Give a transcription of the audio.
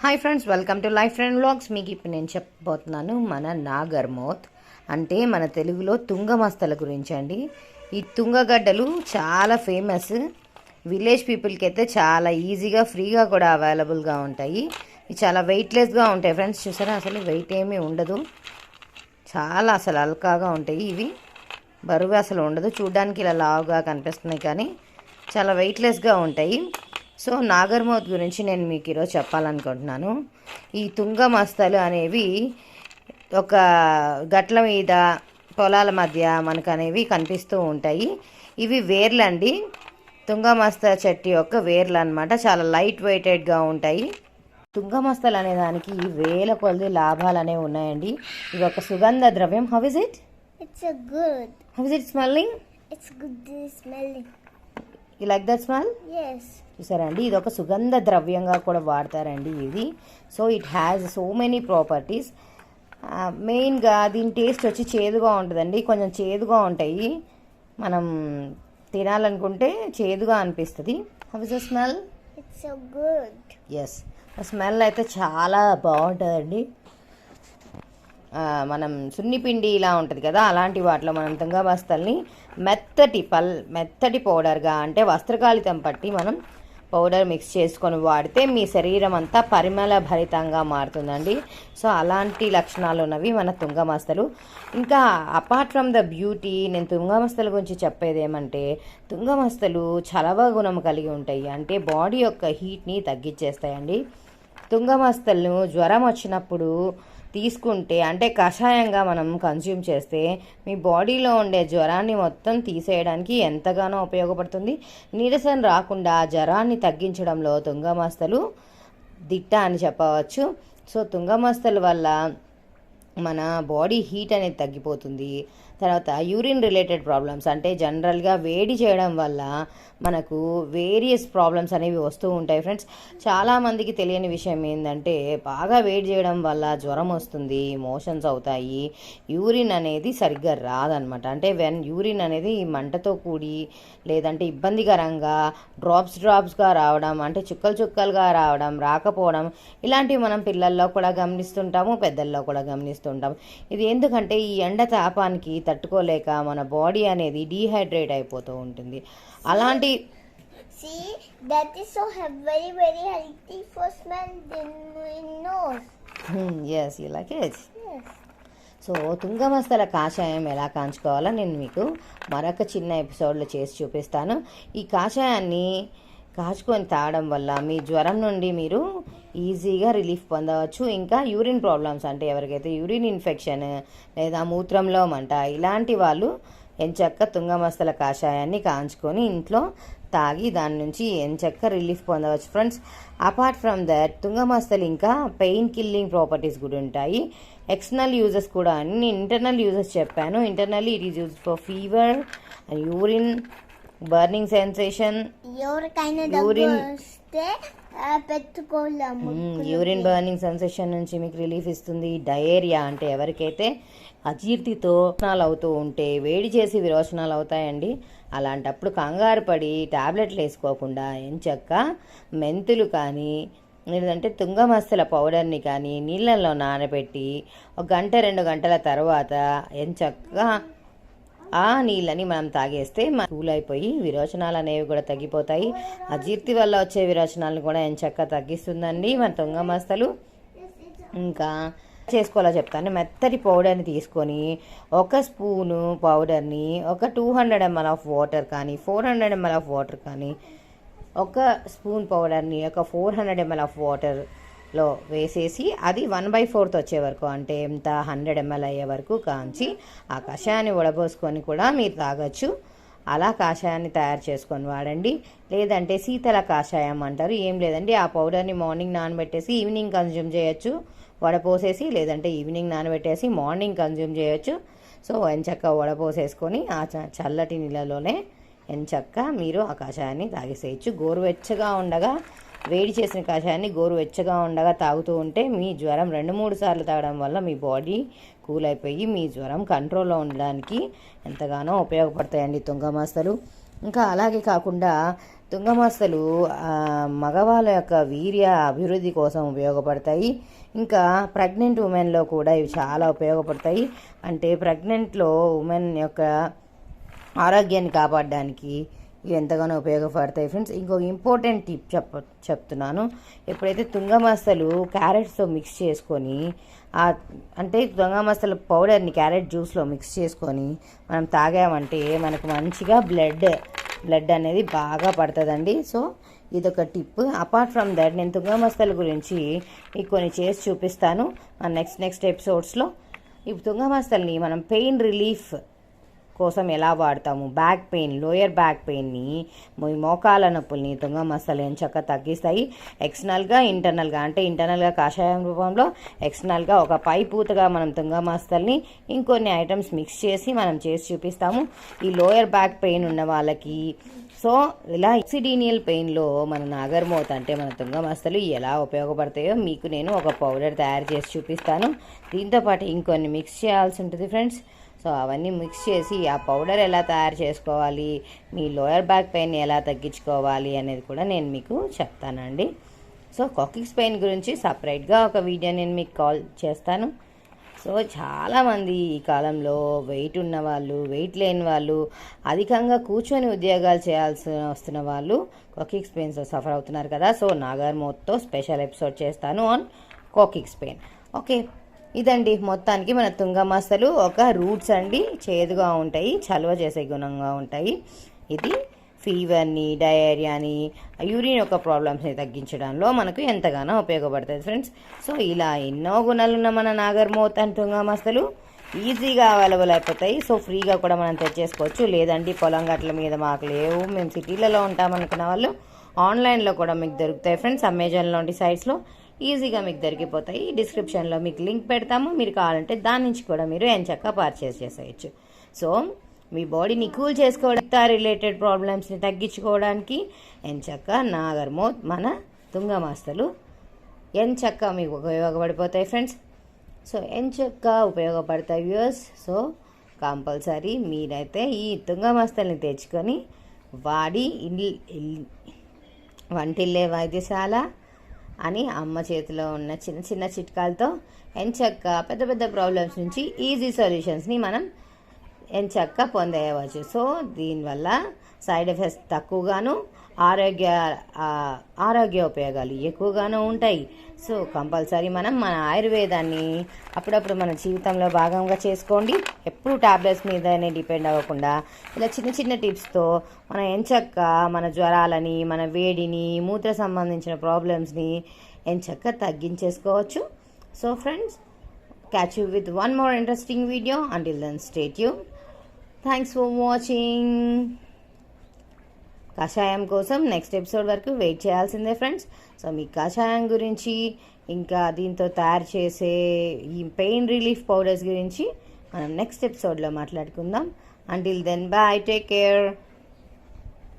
Hi friends, welcome to Life Train Vlogs. మీకు ఇప్పుడు నేను చెప్పబోతున్నాను మన నాగర్మోత్ అంటే మన తెలుగులో తుంగమస్తల గురించి అండి. ఈ తుంగగడ్డలు చాలా ఫేమస్. విలేజ్ పీపుల్కి అయితే చాలా ఈజీగా ఫ్రీగా కూడా అవైలబుల్గా ఉంటాయి. ఇవి చాలా వెయిట్లెస్గా ఉంటాయి ఫ్రెండ్స్. చూసారా, అసలు వెయిట్ ఏమీ ఉండదు. చాలా అసలు అల్కాగా ఉంటాయి. ఇవి బరువు అసలు ఉండదు. చూడ్డానికి ఇలా లావుగా కనిపిస్తున్నాయి కానీ చాలా వెయిట్లెస్గా ఉంటాయి. సో నాగర్మోత్ గురించి నేను మీకు ఈరోజు చెప్పాలనుకుంటున్నాను. ఈ తుంగమస్తలు అనేవి ఒక గట్ల మీద పొలాల మధ్య మనకు అనేవి కనిపిస్తూ ఉంటాయి. ఇవి వేర్లండి. తుంగమస్త చెట్టు యొక్క వేర్లు అనమాట. చాలా లైట్ వెయిటెడ్గా ఉంటాయి. తుంగమస్తలు అనే దానికి వేల కొలది లాభాలు అనేవి ఉన్నాయండి. ఇది ఒక సుగంధ ద్రవ్యం. How is it? It's a good. How is it smelling? It's good smelling. You like that smell? Yes. చూసారా అండి, ఇది ఒక సుగంధ ద్రవ్యంగా కూడా వాడతారండి ఇది. So it has so many properties. మెయిన్గా దీని టేస్ట్ వచ్చి చేదుగా ఉంటుందండి. కొంచెం చేదుగా ఉంటాయి. మనం తినాలనుకుంటే చేదుగా అనిపిస్తుంది. How is the smell? It's so good. Yes, smell అయితే చాలా బాగుంటుందండి. మనం సున్నిపిండి ఇలా ఉంటుంది కదా, అలాంటి వాటిలో మనం తుంగమస్తల్ని మెత్తటి పౌడర్గా అంటే వస్త్రకాళితం పట్టి మనం పౌడర్ మిక్స్ చేసుకొని వాడితే మీ శరీరం అంతా పరిమళ భరితంగా మారుతుందండి. సో అలాంటి లక్షణాలు ఉన్నవి మన తుంగమస్తలు. ఇంకా అపార్ట్ ఫ్రమ్ ద బ్యూటీ, నేను తుంగమస్తల గురించి చెప్పేది ఏమంటే, తుంగమస్తలు చలవ గుణం కలిగి ఉంటాయి. అంటే బాడీ యొక్క హీట్ని తగ్గించేస్తాయండి. తుంగమస్తలను జ్వరం వచ్చినప్పుడు తీసుకుంటే, అంటే కషాయంగా మనం కన్జ్యూమ్ చేస్తే మీ బాడీలో ఉండే జ్వరాన్ని మొత్తం తీసేయడానికి ఎంతగానో ఉపయోగపడుతుంది. నీరసం రాకుండా జ్వరాన్ని తగ్గించడంలో తుంగమస్తలు దిట్ట అని చెప్పవచ్చు. సో తుంగమస్తల వల్ల మన బాడీ హీట్ అనేది తగ్గిపోతుంది. తర్వాత యూరిన్ రిలేటెడ్ ప్రాబ్లమ్స్, అంటే జనరల్గా వేడి చేయడం వల్ల మనకు వేరియస్ ప్రాబ్లమ్స్ అనేవి వస్తూ ఉంటాయి ఫ్రెండ్స్. చాలామందికి తెలియని విషయం ఏంటంటే, బాగా వేడి చేయడం వల్ల జ్వరం వస్తుంది, మోషన్స్ అవుతాయి, యూరిన్ అనేది సరిగ్గా రాదనమాట. అంటే యూరిన్ అనేది మంటతో కూడి లేదంటే ఇబ్బందికరంగా డ్రాప్స్గా రావడం, అంటే చుక్కలుగా రావడం, రాకపోవడం, ఇలాంటివి మనం పిల్లల్లో కూడా గమనిస్తుంటాము, పెద్దల్లో కూడా గమనిస్తుంటాం. ఇది ఎందుకంటే ఈ ఎండ తాపానికి తట్టుకోలేక మన బాడీ అనేది డీహైడ్రేట్ అయిపోతూ ఉంటుంది. అలాంటి See, that is so very very healthy for smell in nose. Yes, you like it? Yes. So తుంగమస్తల కాషాయం ఎలా కాంచుకోవాలో నేను మీకు మరొక చిన్న ఎపిసోడ్లో చేసి చూపిస్తాను. ఈ కాషాయాన్ని కాచుకొని తాగడం వల్ల మీ జ్వరం నుండి మీరు ఈజీగా రిలీఫ్ పొందవచ్చు. ఇంకా యూరిన్ ప్రాబ్లమ్స్, అంటే ఎవరికైతే యూరిన్ ఇన్ఫెక్షన్ లేదా మూత్రంలో మంట, ఇలాంటి వాళ్ళు ఎంచక్క తుంగమస్తల కాషాయాన్ని కాంచుకొని ఇంట్లో తాగి దాని నుంచి ఎంచక్క రిలీఫ్ పొందవచ్చు ఫ్రెండ్స్. అపార్ట్ ఫ్రమ్ దట్ తుంగమస్తలు ఇంకా పెయిన్ కిల్లింగ్ ప్రాపర్టీస్ కూడా ఉంటాయి. ఎక్స్టర్నల్ యూజెస్ కూడా అన్ని ఇంటర్నల్ యూజెస్ చెప్పాను. Internally it is used for fever and urine burning sensation, urine burning sensation నుంచి మీకు రిలీఫ్ ఇస్తుంది. డయేరియా, అంటే ఎవరికైతే అజీర్తితో విరోచనాలు అవుతూ ఉంటే, వేడి చేసి విరోచనాలు అవుతాయండి, అలాంటప్పుడు కంగారు పడి టాబ్లెట్లు వేసుకోకుండా ఎంచక్క మెంతులు కానీ లేదంటే తుంగమస్తల పౌడర్ని కానీ నీళ్ళల్లో నానబెట్టి 1-2 గంటల తర్వాత ఎంచక్కగా ఆ నీళ్ళని మనం తాగేస్తే కూల్ అయిపోయి విరోచనాలు అనేవి కూడా తగ్గిపోతాయి. అజీర్తి వల్ల వచ్చే విరోచనాలను కూడా ఎంచక్క తగ్గిస్తుందండి మన తుంగమస్తలు. ఇంకా చేసుకోవాలో చెప్తాను. మెత్తటి పౌడర్ని తీసుకొని 1 స్పూను పౌడర్ని ఒక 200 ml ఆఫ్ వాటర్ కానీ 400 ml ఆఫ్ వాటర్ కానీ 1 స్పూన్ పౌడర్ని ఒక 400 ml ఆఫ్ వాటర్లో వేసేసి అది 1/4 వచ్చే వరకు, అంటే ఎంత 100 ml అయ్యే వరకు కాంచి ఆ కషాయాన్ని వడబోసుకొని కూడా మీరు తాగొచ్చు. అలా కాషాయాన్ని తయారు చేసుకొని వాడండి. లేదంటే శీతల కాషాయం అంటారు. ఏం లేదండి, ఆ పౌడర్ని మార్నింగ్ నానబెట్టేసి ఈవినింగ్ కన్జ్యూమ్ చేయొచ్చు, వడపోసేసి. లేదంటే ఈవినింగ్ నానబెట్టేసి మార్నింగ్ కన్జ్యూమ్ చేయొచ్చు. సో ఎంచక్క వడపోసేసుకొని ఆ చల్లటి నీళ్ళలోనే ఎంచక్క మీరు ఆ కషాయాన్ని తాగేసేయచ్చు. గోరువెచ్చగా ఉండగా, వేడి చేసిన కషాయాన్ని గోరువెచ్చగా ఉండగా తాగుతూ ఉంటే మీ జ్వరం 2-3 సార్లు తాగడం వల్ల మీ బాడీ కూల్ అయిపోయి మీ జ్వరం కంట్రోల్లో ఉండడానికి ఎంతగానో ఉపయోగపడతాయండి తుంగమస్తలు. ఇంకా అలాగే కాకుండా తుంగమస్తలు మగవాళ్ళ యొక్క వీర్య అభివృద్ధి కోసం ఉపయోగపడతాయి. ఇంకా ప్రెగ్నెంట్ ఉమెన్లో కూడా ఇవి చాలా ఉపయోగపడతాయి. అంటే ప్రెగ్నెంట్లో ఉమెన్ యొక్క ఆరోగ్యాన్ని కాపాడడానికి ఇవి ఎంతగానో ఉపయోగపడతాయి ఫ్రెండ్స్. ఇంకొక ఇంపార్టెంట్ టిప్ చెప్తున్నాను. ఎప్పుడైతే తుంగమస్తలు క్యారెట్స్తో మిక్స్ చేసుకొని అంటే తుంగమస్తల పౌడర్ని క్యారెట్ జ్యూస్లో మిక్స్ చేసుకొని మనం తాగామంటే మనకు మంచిగా బ్లడ్ అనేది బాగా పడుతుందండి. సో ఇదొక టిప్. అపార్ట్ ఫ్రమ్ దట్ నేను తుంగమస్తల గురించి మీకు కొన్ని చేసి చూపిస్తాను నెక్స్ట్ ఎపిసోడ్స్లో. ఈ తుంగమస్తల్ని మనం పెయిన్ రిలీఫ్ కోసం ఎలా వాడతాము, బ్యాక్ పెయిన్, లోయర్ బ్యాక్ పెయిన్ని, మోకాల నొప్పుల్ని తుంగమస్తలు ఎంచక్క తగ్గిస్తాయి. ఎక్స్టర్నల్గా ఇంటర్నల్గా, అంటే ఇంటర్నల్గా కాషాయం రూపంలో, ఎక్స్టర్నల్గా ఒక పై పూతగా మనం తుంగమస్తల్ని ఇంకొన్ని ఐటమ్స్ మిక్స్ చేసి మనం చేసి చూపిస్తాము ఈ లోయర్ బ్యాక్ పెయిన్ ఉన్న వాళ్ళకి. సో ఇలా ఎక్సిడీనియల్ పెయిన్లో మన నాగర్మోత్ అంటే మన తుంగమస్తలు ఎలా ఉపయోగపడతాయో మీకు నేను ఒక పౌడర్ తయారు చేసి చూపిస్తాను. దీంతోపాటు ఇంకొన్ని మిక్స్ చేయాల్సి ఉంటుంది ఫ్రెండ్స్. సో అవన్నీ మిక్స్ చేసి ఆ పౌడర్ ఎలా తయారు చేసుకోవాలి, మీ లోయర్ బ్యాక్ పెయిన్ ఎలా తగ్గించుకోవాలి అనేది కూడా నేను మీకు చెప్తానండి. సో కాకిక్స్ పెయిన్ గురించి సపరేట్గా ఒక వీడియో నేను మీకు కాల్ చేస్తాను. సో చాలామంది ఈ కాలంలో వెయిట్ ఉన్న వాళ్ళు, వెయిట్ లేని వాళ్ళు, అధికంగా కూర్చొని ఉద్యోగాలు చేయాల్సి వస్తున్న వాళ్ళు కాకిక్స్ పెయిన్స్తో సఫర్ అవుతున్నారు కదా. సో నాగర్మోత్తో స్పెషల్ ఎపిసోడ్ చేస్తాను ఆన్ కాకిక్స్ పెయిన్. ఓకే, ఇదండి మొత్తానికి మన తుంగమస్తలు ఒక రూట్స్ అండి. చేదుగా ఉంటాయి, చలువ చేసే గుణంగా ఉంటాయి. ఇది ఫీవర్ని, డయేరియాని, యూరిన్ యొక్క ప్రాబ్లమ్స్ని తగ్గించడంలో మనకు ఎంతగానో ఉపయోగపడుతుంది ఫ్రెండ్స్. సో ఇలా ఎన్నో గుణాలున్న మన నాగర్మోత్ అండ్ తుంగమస్తలు ఈజీగా అవైలబుల్ అయిపోతాయి. సో ఫ్రీగా కూడా మనం తెచ్చేసుకోవచ్చు. లేదండి పొలం గట్ల మీద మాకు లేవు, మేము సిటీలలో ఉంటామనుకున్న వాళ్ళు ఆన్లైన్లో కూడా మీకు దొరుకుతాయి ఫ్రెండ్స్. అమెజాన్ లాంటి సైట్స్లో ఈజీగా మీకు దొరికిపోతాయి. డిస్క్రిప్షన్లో మీకు లింక్ పెడతాము. మీరు కావాలంటే దాని నుంచి కూడా మీరు ఎంచక్కా పర్చేస్ చేసేయచ్చు. సో మీ బాడీని కూల్ చేసుకోవడం, రిలేటెడ్ ప్రాబ్లమ్స్ని తగ్గించుకోవడానికి ఎంచక్కా నాగర్మోత్ మన తుంగమస్తలు ఎంచక్కా మీకు ఉపయోగపడిపోతాయి ఫ్రెండ్స్. సో ఎంచక్కా ఉపయోగపడతాయి వ్యూయర్స్. సో కంపల్సరీ మీరైతే ఈ తుంగమస్తల్ని తెచ్చుకొని వాడి వంటిల్లే వైద్యశాల అని అమ్మ చేతిలో ఉన్న చిన్న చిన్న చిట్కాలతో ఎంచక్కా పెద్ద పెద్ద ప్రాబ్లమ్స్ నుంచి ఈజీ సొల్యూషన్స్ని మనం ఎంచక్కా పొందేయవచ్చు. సో దీనివల్ల సైడ్ ఎఫెక్ట్స్ తక్కువగాను, ఆరోగ్య ఉపయోగాలు ఎక్కువగాను ఉంటాయి. సో కంపల్సరీ మనం మన ఆయుర్వేదాన్ని అప్పుడప్పుడు మన జీవితంలో భాగంగా చేసుకోండి. ఎప్పుడు టాబ్లెట్స్ మీదనే డిపెండ్ అవ్వకుండా ఇలా చిన్న చిన్న టిప్స్తో మన ఎంచక్కా మన జ్వరాలని, మన వేడిని, మూత్ర సంబంధించిన ప్రాబ్లమ్స్ని ఎంచక్కా తగ్గించేసుకోవచ్చు. So friends, catch you with one more interesting video. Until then, stay tuned. Thanks for watching. కషాయం కోసం నెక్స్ట్ ఎపిసోడ్ వరకు వెయిట్ చేయాల్సిందే ఫ్రెండ్స్. సో మీ కషాయం గురించి, ఇంకా దీంతో తయారు చేసే ఈ పెయిన్ రిలీఫ్ పౌడర్స్ గురించి మనం నెక్స్ట్ ఎపిసోడ్లో మాట్లాడుకుందాం. Until then, bye, take care.